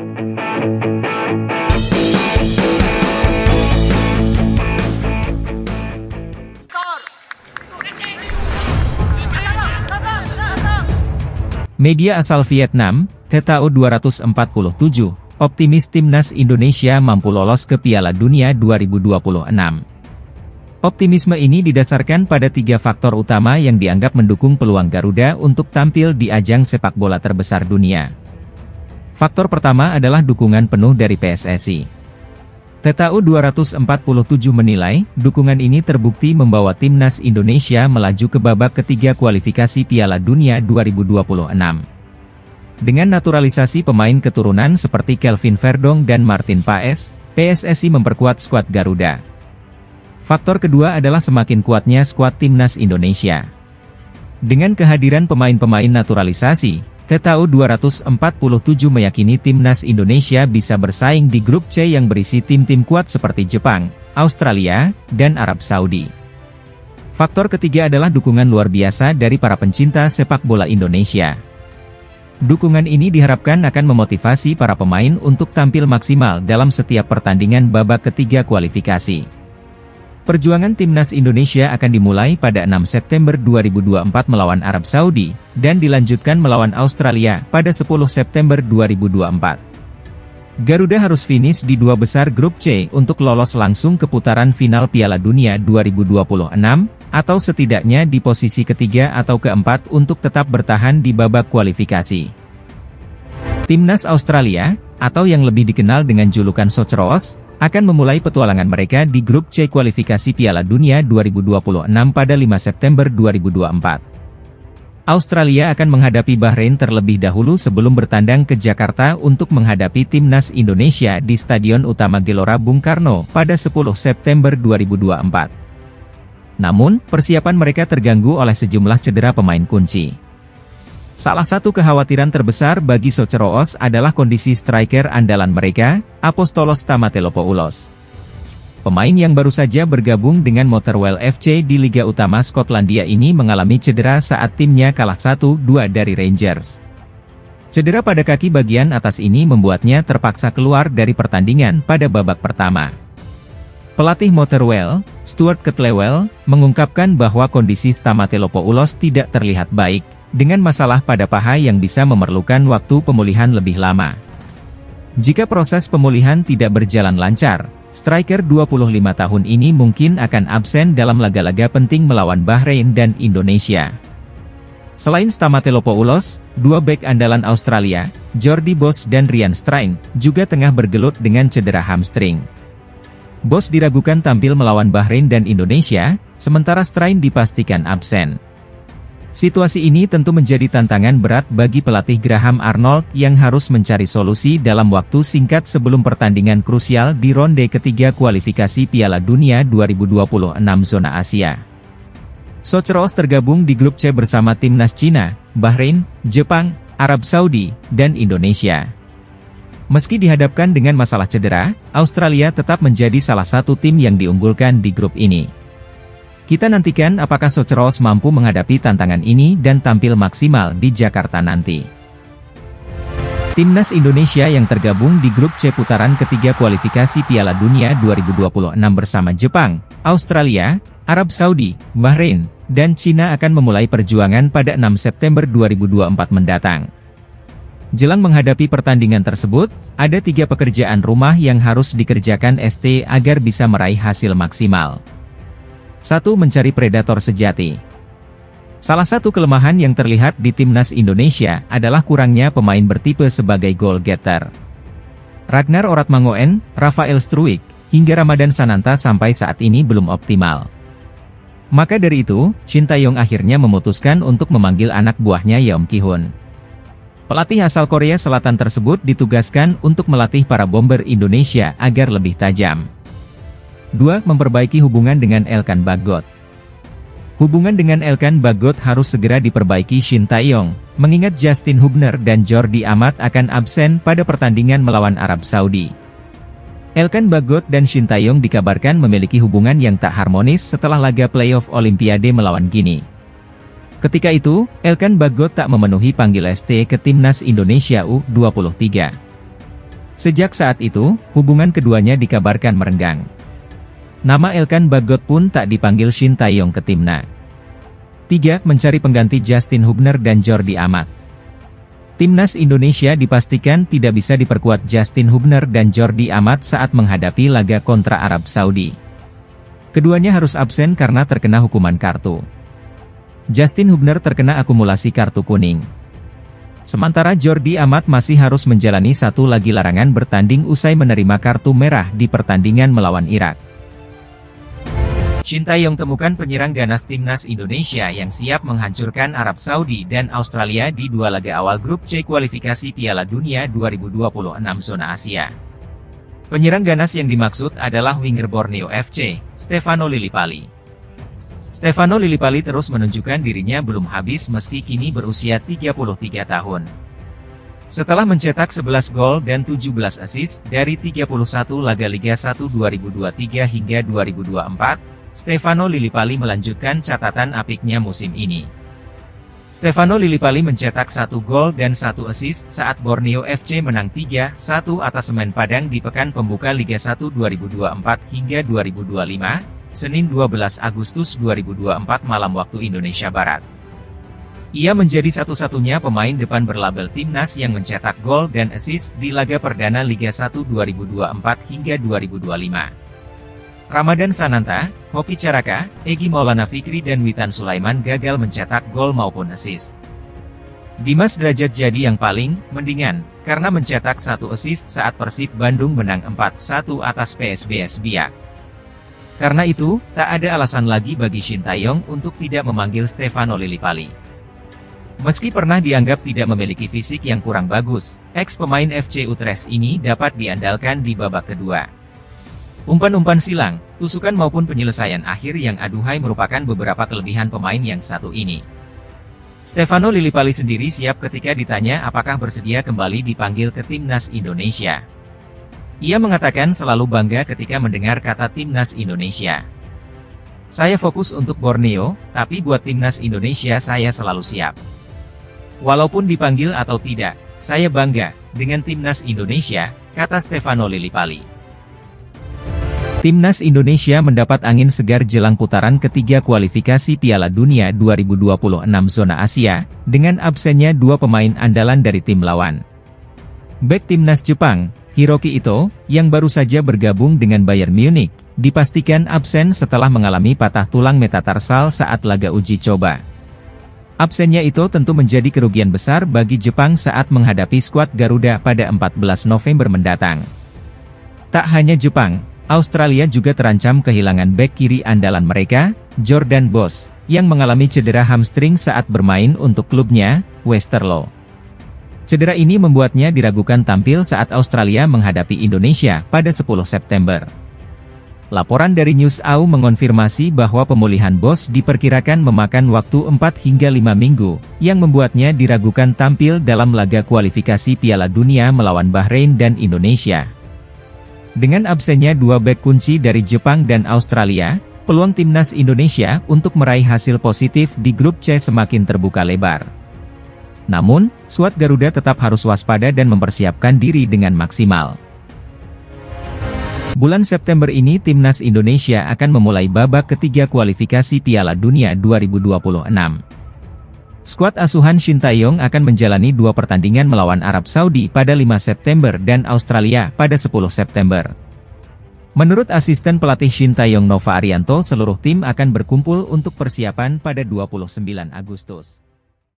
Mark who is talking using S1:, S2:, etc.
S1: Media asal Vietnam, TTO 247, optimis timnas Indonesia mampu lolos ke Piala Dunia 2026. Optimisme ini didasarkan pada 3 faktor utama yang dianggap mendukung peluang Garuda untuk tampil di ajang sepak bola terbesar dunia. Faktor pertama adalah dukungan penuh dari PSSI. TTO 247 menilai, dukungan ini terbukti membawa timnas Indonesia melaju ke babak ketiga kualifikasi Piala Dunia 2026. Dengan naturalisasi pemain keturunan seperti Kelvin Verdong dan Martin Paes, PSSI memperkuat skuad Garuda. Faktor kedua adalah semakin kuatnya skuad timnas Indonesia. Dengan kehadiran pemain-pemain naturalisasi, TTO 247 meyakini timnas Indonesia bisa bersaing di grup C yang berisi tim-tim kuat seperti Jepang, Australia, dan Arab Saudi. Faktor ketiga adalah dukungan luar biasa dari para pencinta sepak bola Indonesia. Dukungan ini diharapkan akan memotivasi para pemain untuk tampil maksimal dalam setiap pertandingan babak ketiga kualifikasi. Perjuangan timnas Indonesia akan dimulai pada 6 September 2024 melawan Arab Saudi, dan dilanjutkan melawan Australia pada 10 September 2024. Garuda harus finish di 2 besar grup C untuk lolos langsung ke putaran final Piala Dunia 2026, atau setidaknya di posisi ketiga atau keempat untuk tetap bertahan di babak kualifikasi. Timnas Australia, atau yang lebih dikenal dengan julukan Socceroos, akan memulai petualangan mereka di grup C kualifikasi Piala Dunia 2026 pada 5 September 2024. Australia akan menghadapi Bahrain terlebih dahulu sebelum bertandang ke Jakarta untuk menghadapi timnas Indonesia di Stadion Utama Gelora Bung Karno pada 10 September 2024. Namun, persiapan mereka terganggu oleh sejumlah cedera pemain kunci. Salah satu kekhawatiran terbesar bagi Socceroos adalah kondisi striker andalan mereka, Apostolos Stamatelopoulos. Pemain yang baru saja bergabung dengan Motherwell FC di Liga Utama Skotlandia ini mengalami cedera saat timnya kalah 1-2 dari Rangers. Cedera pada kaki bagian atas ini membuatnya terpaksa keluar dari pertandingan pada babak pertama. Pelatih Motherwell, Stuart Kettlewell, mengungkapkan bahwa kondisi Stamatelopoulos tidak terlihat baik, dengan masalah pada paha yang bisa memerlukan waktu pemulihan lebih lama. Jika proses pemulihan tidak berjalan lancar, striker 25 tahun ini mungkin akan absen dalam laga-laga penting melawan Bahrain dan Indonesia. Selain Stamatelopoulos, 2 bek andalan Australia, Jordi Bos dan Ryan Strijn, juga tengah bergelut dengan cedera hamstring. Bos diragukan tampil melawan Bahrain dan Indonesia, sementara Strijn dipastikan absen. Situasi ini tentu menjadi tantangan berat bagi pelatih Graham Arnold yang harus mencari solusi dalam waktu singkat sebelum pertandingan krusial di ronde ketiga kualifikasi Piala Dunia 2026 zona Asia. Socceroos tergabung di grup C bersama timnas Cina, Bahrain, Jepang, Arab Saudi, dan Indonesia. Meski dihadapkan dengan masalah cedera, Australia tetap menjadi salah satu tim yang diunggulkan di grup ini. Kita nantikan apakah Socceroos mampu menghadapi tantangan ini dan tampil maksimal di Jakarta nanti. Timnas Indonesia yang tergabung di grup C putaran ketiga kualifikasi Piala Dunia 2026 bersama Jepang, Australia, Arab Saudi, Bahrain, dan Cina akan memulai perjuangan pada 6 September 2024 mendatang. Jelang menghadapi pertandingan tersebut, ada 3 pekerjaan rumah yang harus dikerjakan ST agar bisa meraih hasil maksimal. 1. Mencari predator sejati. Salah satu kelemahan yang terlihat di timnas Indonesia adalah kurangnya pemain bertipe sebagai goal getter. Ragnar Oratmangoen, Rafael Struijk, hingga Ramadan Sananta sampai saat ini belum optimal. Maka dari itu, Shin Tae-yong akhirnya memutuskan untuk memanggil anak buahnya Yeom Ki-hun. Pelatih asal Korea Selatan tersebut ditugaskan untuk melatih para bomber Indonesia agar lebih tajam. 2. Memperbaiki hubungan dengan Elkan Bagot. Hubungan dengan Elkan Bagot harus segera diperbaiki Shin Tae-yong, mengingat Justin Hubner dan Jordi Amat akan absen pada pertandingan melawan Arab Saudi. Elkan Bagot dan Shin Tae-yong dikabarkan memiliki hubungan yang tak harmonis setelah laga playoff Olimpiade melawan Guinea. Ketika itu, Elkan Bagot tak memenuhi panggil ST ke timnas Indonesia U23. Sejak saat itu, hubungan keduanya dikabarkan merenggang. Nama Elkan Bagot pun tak dipanggil Shin Tae-yong ke timnas. 3. Mencari pengganti Justin Hubner dan Jordi Amat. Timnas Indonesia dipastikan tidak bisa diperkuat Justin Hubner dan Jordi Amat saat menghadapi laga kontra Arab Saudi. Keduanya harus absen karena terkena hukuman kartu. Justin Hubner terkena akumulasi kartu kuning. Sementara Jordi Amat masih harus menjalani satu lagi larangan bertanding usai menerima kartu merah di pertandingan melawan Irak. Shin Tae-yong temukan penyerang ganas timnas Indonesia yang siap menghancurkan Arab Saudi dan Australia di dua laga awal grup C kualifikasi Piala Dunia 2026 zona Asia. Penyerang ganas yang dimaksud adalah winger Borneo FC, Stefano Lillipali. Stefano Lillipali terus menunjukkan dirinya belum habis meski kini berusia 33 tahun. Setelah mencetak 11 gol dan 17 assist dari 31 laga Liga 1 2023 hingga 2024, Stefano Lillipali melanjutkan catatan apiknya musim ini. Stefano Lillipali mencetak 1 gol dan 1 assist saat Borneo FC menang 3-1 atas Semen Padang di pekan pembuka Liga 1 2024 hingga 2025, Senin 12 Agustus 2024 malam waktu Indonesia Barat. Ia menjadi satu-satunya pemain depan berlabel timnas yang mencetak gol dan assist di laga perdana Liga 1 2024 hingga 2025. Ramadan Sananta, Hoki Caraka, Egy Maulana Fikri dan Witan Sulaiman gagal mencetak gol maupun assist. Dimas Derajat jadi yang paling mendingan, karena mencetak 1 assist saat Persib Bandung menang 4-1 atas PSBS Biak. Karena itu, tak ada alasan lagi bagi Shin Tae-yong untuk tidak memanggil Stefano Lillipali. Meski pernah dianggap tidak memiliki fisik yang kurang bagus, ex-pemain FC Utrecht ini dapat diandalkan di babak kedua. Umpan-umpan silang, tusukan maupun penyelesaian akhir yang aduhai merupakan beberapa kelebihan pemain yang satu ini. Stefano Lillipali sendiri siap ketika ditanya apakah bersedia kembali dipanggil ke timnas Indonesia. Ia mengatakan selalu bangga ketika mendengar kata timnas Indonesia. Saya fokus untuk Borneo, tapi buat timnas Indonesia saya selalu siap. Walaupun dipanggil atau tidak, saya bangga dengan timnas Indonesia, kata Stefano Lillipali. Timnas Indonesia mendapat angin segar jelang putaran ketiga kualifikasi Piala Dunia 2026 zona Asia, dengan absennya dua pemain andalan dari tim lawan. Bek timnas Jepang, Hiroki Ito, yang baru saja bergabung dengan Bayern Munich, dipastikan absen setelah mengalami patah tulang metatarsal saat laga uji coba. Absennya itu tentu menjadi kerugian besar bagi Jepang saat menghadapi skuad Garuda pada 14 November mendatang. Tak hanya Jepang, Australia juga terancam kehilangan bek kiri andalan mereka, Jordan Boss, yang mengalami cedera hamstring saat bermain untuk klubnya, Westerlo. Cedera ini membuatnya diragukan tampil saat Australia menghadapi Indonesia pada 10 September. Laporan dari NewsAU mengonfirmasi bahwa pemulihan Boss diperkirakan memakan waktu 4 hingga 5 minggu, yang membuatnya diragukan tampil dalam laga kualifikasi Piala Dunia melawan Bahrain dan Indonesia. Dengan absennya dua bek kunci dari Jepang dan Australia, peluang timnas Indonesia untuk meraih hasil positif di grup C semakin terbuka lebar. Namun, skuad Garuda tetap harus waspada dan mempersiapkan diri dengan maksimal. Bulan September ini timnas Indonesia akan memulai babak ketiga kualifikasi Piala Dunia 2026. Skuad asuhan Shin Tae-yong akan menjalani dua pertandingan melawan Arab Saudi pada 5 September dan Australia pada 10 September. Menurut asisten pelatih Shin Tae-yong Nova Arianto, seluruh tim akan berkumpul untuk persiapan pada 29 Agustus.